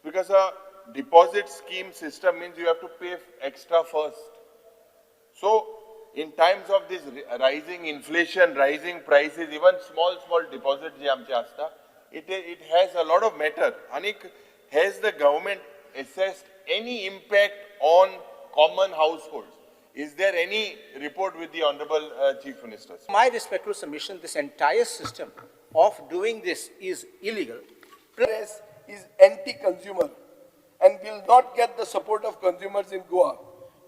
because a deposit scheme system means you have to pay extra first. So in times of this rising inflation, rising prices, even small deposits जे आमचे असता, it has a lot of matter. And has the government assessed any impact on common households? Is there any report with the Honorable Chief Minister? My respectful submission, this entire system of doing this is illegal. Press is anti-consumer and will not get the support of consumers in Goa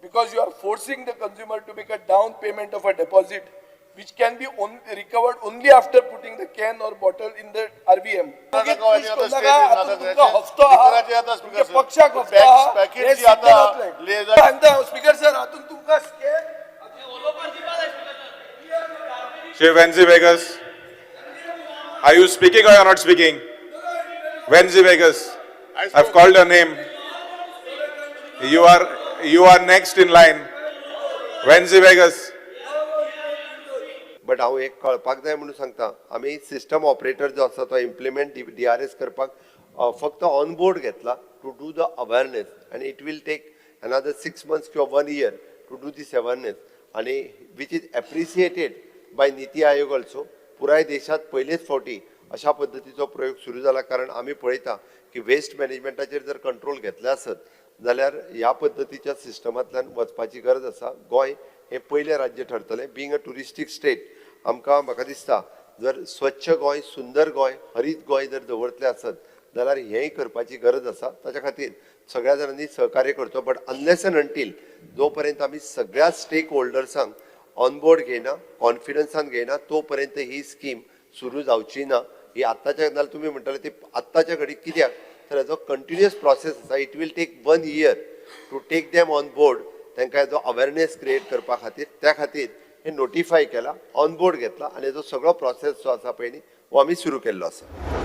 because you are forcing the consumer to make a down payment of a deposit which can be recovered only after putting the can or bottle in the RVM. Speaker sir, Chief Wenzy Vegas, are you speaking or you are not speaking? Wenzy Vegas, I've called your name. You are next in line. Wenzy Vegas. But हांव एक कळपाक जाय म्हणून सांगता आमी system operator जो आसा तो इम्प्लिमेंट DRS करपाक फक्त ऑन बोर्ड घेतला टू डू द अवेरनेस आनी it will take another 6 months किंवा 1 year to do this awareness आनी which is appreciated by Niti Aayog also. पुराय देशात पयलेच फावटी अशा पद्दतीचो प्रयोग सुरू जाला कारण आमी पळयता की वेस्ट मॅनेजमेंटाचेर जर कंट्रोल घेतले आसत जाल्यार ह्या पद्दतीच्या सिस्टमांतल्यान वचपाची गरज आसा. गोंय हे पयले राज्य ठरतले बीइंग अ टुरिस्टीक स्टेट. म्हाका दिसता जर स्वच्छ गोंय, सुंदर गोंय, हरीत गोंय जर दवरतले आसत जाल्यार हेंय करपाची गरज आसा. ताच्या खातीर सगळ्या जाणांनी सहकार्य करचो. बट अनलेस अँड अंटील जो पर्यंत आमी सगळ्या स्टेक होल्डर्सांक ऑनबोर्ड घेयना, कॉन्फिडन्सान घेयना, तो पर्यंत ही स्कीम सुरू जावची ना. ही आत्ताच्या नाल्यार तुमी म्हणटाले ती आत्ताच्या घडीक कित्याक तर हेजो कंटिन्युअस प्रोसेस आसा. It will take 1 year to take them on board. तांकां हेजो अवेरनेस क्रिएट करपा खातीर त्या खातीर हे नोटिफाय केला, ऑन बोर्ड घेतला आनी हेजो सगळो प्रोसेस जो आसा पळय न्ही हो आमी सुरू केल्लो आसा.